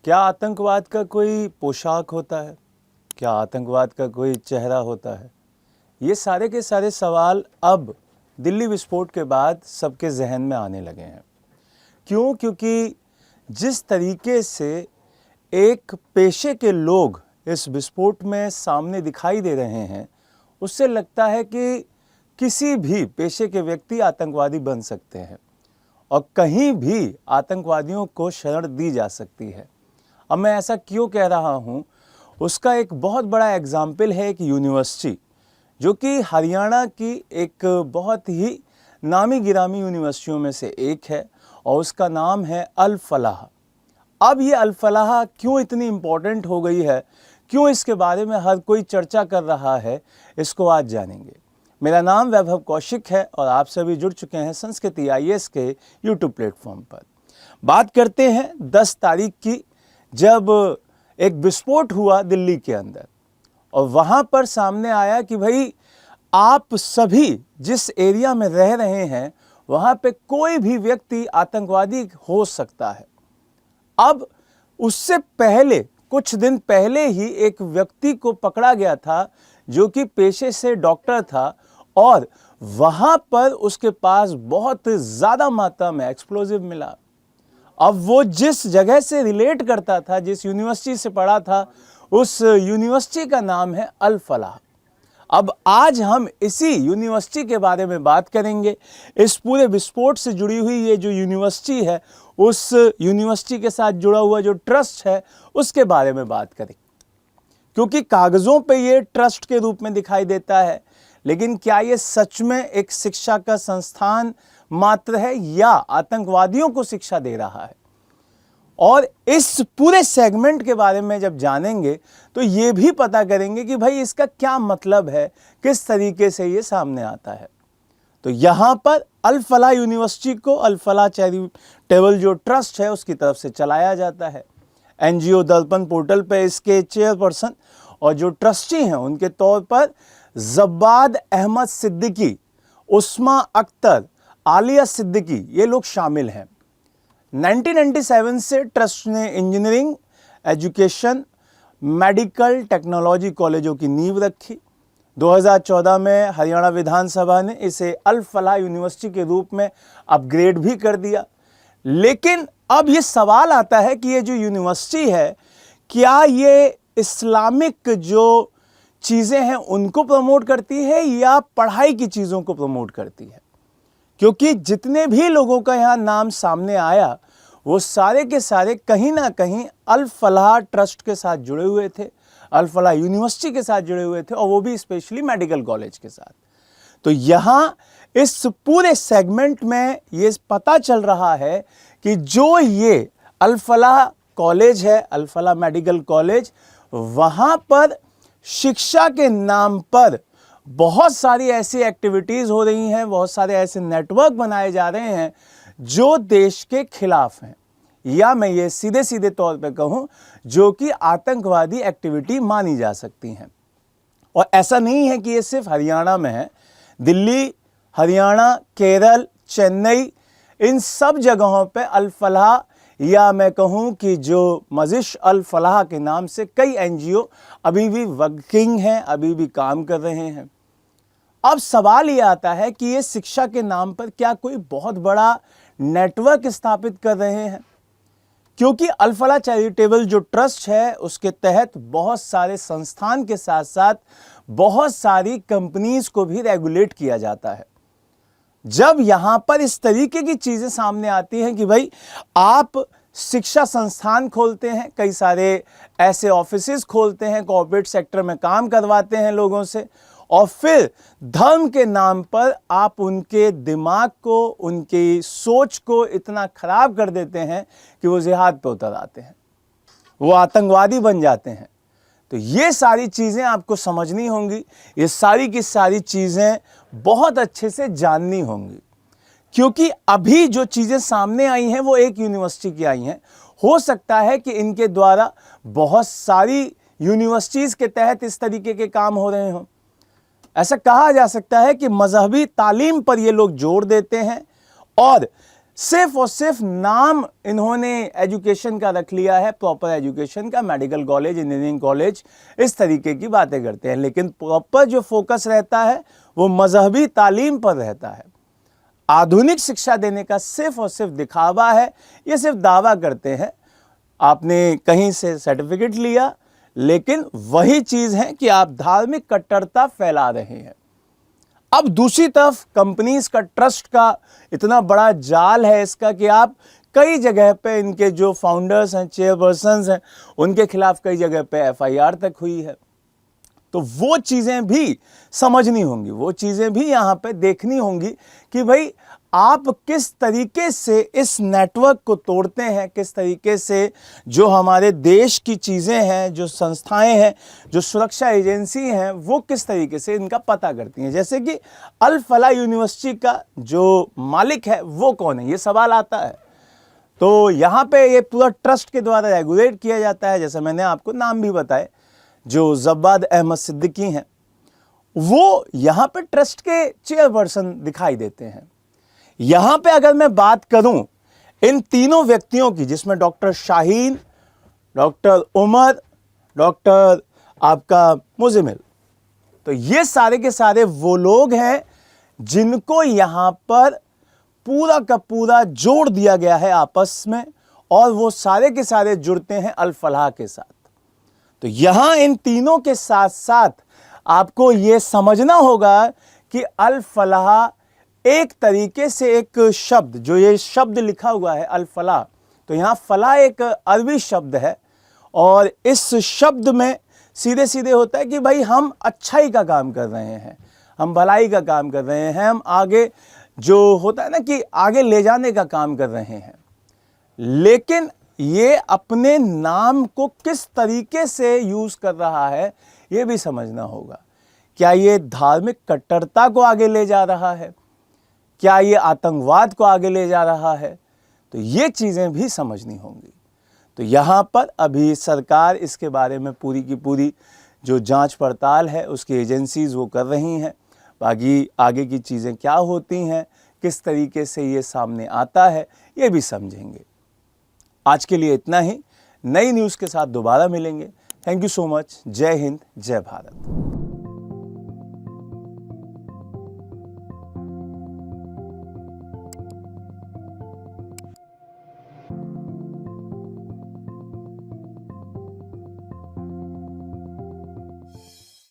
क्या आतंकवाद का कोई पोशाक होता है? क्या आतंकवाद का कोई चेहरा होता है? ये सारे के सारे सवाल अब दिल्ली विस्फोट के बाद सबके जहन में आने लगे हैं। क्यों? क्योंकि जिस तरीके से एक पेशे के लोग इस विस्फोट में सामने दिखाई दे रहे हैं, उससे लगता है कि किसी भी पेशे के व्यक्ति आतंकवादी बन सकते हैं और कहीं भी आतंकवादियों को शरण दी जा सकती है। अब मैं ऐसा क्यों कह रहा हूँ, उसका एक बहुत बड़ा एग्जाम्पल है एक यूनिवर्सिटी जो कि हरियाणा की एक बहुत ही नामी गिरामी यूनिवर्सिटियों में से एक है और उसका नाम है अल फलाह। अब ये अल फलाह क्यों इतनी इम्पोर्टेंट हो गई है, क्यों इसके बारे में हर कोई चर्चा कर रहा है, इसको आज जानेंगे। मेरा नाम वैभव कौशिक है और आप सभी जुड़ चुके हैं संस्कृति IAS के यूट्यूब प्लेटफॉर्म पर। बात करते हैं 10 तारीख की, जब एक विस्फोट हुआ दिल्ली के अंदर और वहाँ पर सामने आया कि भाई आप सभी जिस एरिया में रह रहे हैं वहाँ पे कोई भी व्यक्ति आतंकवादी हो सकता है। अब उससे पहले कुछ दिन पहले ही एक व्यक्ति को पकड़ा गया था जो कि पेशे से डॉक्टर था और वहाँ पर उसके पास बहुत ज़्यादा मात्रा में एक्सप्लोजिव मिला। अब वो जिस जगह से रिलेट करता था, जिस यूनिवर्सिटी से पढ़ा था, उस यूनिवर्सिटी का नाम है अल फलाह। अब आज हम इसी यूनिवर्सिटी के बारे में बात करेंगे। इस पूरे विस्फोट से जुड़ी हुई ये जो यूनिवर्सिटी है, उस यूनिवर्सिटी के साथ जुड़ा हुआ जो ट्रस्ट है, उसके बारे में बात करेंगे। क्योंकि कागज़ों पे ये ट्रस्ट के रूप में दिखाई देता है, लेकिन क्या ये सच में एक शिक्षा का संस्थान मात्र है या आतंकवादियों को शिक्षा दे रहा है? और इस पूरे सेगमेंट के बारे में जब जानेंगे तो ये भी पता करेंगे कि भाई इसका क्या मतलब है, किस तरीके से ये सामने आता है। तो यहाँ पर अल फलाह यूनिवर्सिटी को अल फलाह चैरिटेबल जो ट्रस्ट है उसकी तरफ से चलाया जाता है। NGO दर्पण पोर्टल पे इसके चेयरपर्सन और जो ट्रस्टी हैं उनके तौर पर जब्बाद अहमद सिद्दीकी, उस्मा अख्तर, आलिया सिद्दीकी, ये लोग शामिल हैं। 1997 से ट्रस्ट ने इंजीनियरिंग, एजुकेशन, मेडिकल, टेक्नोलॉजी कॉलेजों की नींव रखी। 2014 में हरियाणा विधानसभा ने इसे अल फलाह यूनिवर्सिटी के रूप में अपग्रेड भी कर दिया। लेकिन अब ये सवाल आता है कि ये जो यूनिवर्सिटी है, क्या ये इस्लामिक जो चीज़ें हैं उनको प्रमोट करती है या पढ़ाई की चीज़ों को प्रमोट करती है? क्योंकि जितने भी लोगों का यहाँ नाम सामने आया वो सारे के सारे कहीं ना कहीं अल फलाह ट्रस्ट के साथ जुड़े हुए थे, अल फलाह यूनिवर्सिटी के साथ जुड़े हुए थे और वो भी स्पेशली मेडिकल कॉलेज के साथ। तो यहाँ इस पूरे सेगमेंट में ये पता चल रहा है कि जो ये अल फलाह कॉलेज है, अल फलाह मेडिकल कॉलेज, वहाँ पर शिक्षा के नाम पर बहुत सारी ऐसी एक्टिविटीज़ हो रही हैं, बहुत सारे ऐसे नेटवर्क बनाए जा रहे हैं जो देश के खिलाफ हैं, या मैं ये सीधे सीधे तौर पे कहूँ जो कि आतंकवादी एक्टिविटी मानी जा सकती हैं। और ऐसा नहीं है कि ये सिर्फ हरियाणा में है। दिल्ली, हरियाणा, केरल, चेन्नई, इन सब जगहों पे अल फलाह, या मैं कहूँ कि जो मजिश अल फलाह के नाम से कई NGO अभी भी वर्किंग हैं, अभी भी काम कर रहे हैं। अब सवाल ये आता है कि ये शिक्षा के नाम पर क्या कोई बहुत बड़ा नेटवर्क स्थापित कर रहे हैं? क्योंकि अल फलाह चैरिटेबल जो ट्रस्ट है उसके तहत बहुत सारे संस्थान के साथ साथ बहुत सारी कंपनीज को भी रेगुलेट किया जाता है। जब यहाँ पर इस तरीके की चीज़ें सामने आती हैं कि भाई आप शिक्षा संस्थान खोलते हैं, कई सारे ऐसे ऑफिसेज खोलते हैं, कॉर्पोरेट सेक्टर में काम करवाते हैं लोगों से, और फिर धर्म के नाम पर आप उनके दिमाग को, उनकी सोच को इतना खराब कर देते हैं कि वो जिहाद पे उतर आते हैं, वो आतंकवादी बन जाते हैं। तो ये सारी चीज़ें आपको समझनी होंगी, ये सारी की सारी चीज़ें बहुत अच्छे से जाननी होंगी। क्योंकि अभी जो चीज़ें सामने आई हैं वो एक यूनिवर्सिटी की आई हैं। हो सकता है कि इनके द्वारा बहुत सारी यूनिवर्सिटीज़ के तहत इस तरीके के काम हो रहे हों। ऐसा कहा जा सकता है कि मजहबी तालीम पर ये लोग जोर देते हैं और सिर्फ और सिर्फ नाम इन्होंने एजुकेशन का रख लिया है, प्रॉपर एजुकेशन का, मेडिकल कॉलेज, इंजीनियरिंग कॉलेज, इस तरीके की बातें करते हैं, लेकिन प्रॉपर जो फोकस रहता है वो मजहबी तालीम पर रहता है। आधुनिक शिक्षा देने का सिर्फ और सिर्फ दिखावा है, ये सिर्फ दावा करते हैं। आपने कहीं से सर्टिफिकेट लिया, लेकिन वही चीज है कि आप धार्मिक कट्टरता फैला रहे हैं। अब दूसरी तरफ कंपनीज का, ट्रस्ट का इतना बड़ा जाल है इसका कि आप कई जगह पे इनके जो फाउंडर्स हैं, चेयरपर्सन्स हैं, उनके खिलाफ कई जगह पे एफआईआर तक हुई है। तो वो चीज़ें भी समझनी होंगी, वो चीज़ें भी यहाँ पे देखनी होंगी कि भाई आप किस तरीके से इस नेटवर्क को तोड़ते हैं, किस तरीके से जो हमारे देश की चीज़ें हैं, जो संस्थाएं हैं, जो सुरक्षा एजेंसी हैं, वो किस तरीके से इनका पता करती हैं। जैसे कि अल फलाह यूनिवर्सिटी का जो मालिक है वो कौन है, ये सवाल आता है। तो यहाँ पे ये पूरा ट्रस्ट के द्वारा रेगुलेट किया जाता है। जैसे मैंने आपको नाम भी बताए, जो जब्बाद अहमद सिद्दीकी हैं, वो यहाँ पे ट्रस्ट के चेयरपर्सन दिखाई देते हैं। यहाँ पे अगर मैं बात करूं इन तीनों व्यक्तियों की, जिसमें doctor Shaheen, doctor Umar, doctor आपका मुजमिल, तो ये सारे के सारे वो लोग हैं जिनको यहाँ पर पूरा का पूरा जोड़ दिया गया है आपस में, और वो सारे के सारे जुड़ते हैं अल फलाह के साथ। तो यहां इन तीनों के साथ साथ आपको यह समझना होगा कि अल फलाह एक तरीके से एक शब्द, जो ये शब्द लिखा हुआ है अल फलाह, तो यहां फलाह एक अरबी शब्द है, और इस शब्द में सीधे सीधे होता है कि भाई हम अच्छाई का काम कर रहे हैं, हम भलाई का काम कर रहे हैं, हम आगे जो होता है ना कि आगे ले जाने का काम कर रहे हैं। लेकिन ये अपने नाम को किस तरीके से यूज कर रहा है ये भी समझना होगा। क्या ये धार्मिक कट्टरता को आगे ले जा रहा है, क्या ये आतंकवाद को आगे ले जा रहा है, तो ये चीजें भी समझनी होंगी। तो यहाँ पर अभी सरकार इसके बारे में पूरी की पूरी जो जांच पड़ताल है उसकी एजेंसीज वो कर रही हैं। बाकी आगे की चीज़ें क्या होती हैं, किस तरीके से ये सामने आता है, ये भी समझेंगे। आज के लिए इतना ही, नई न्यूज़ के साथ दोबारा मिलेंगे। Thank you so much. जय हिंद, जय भारत।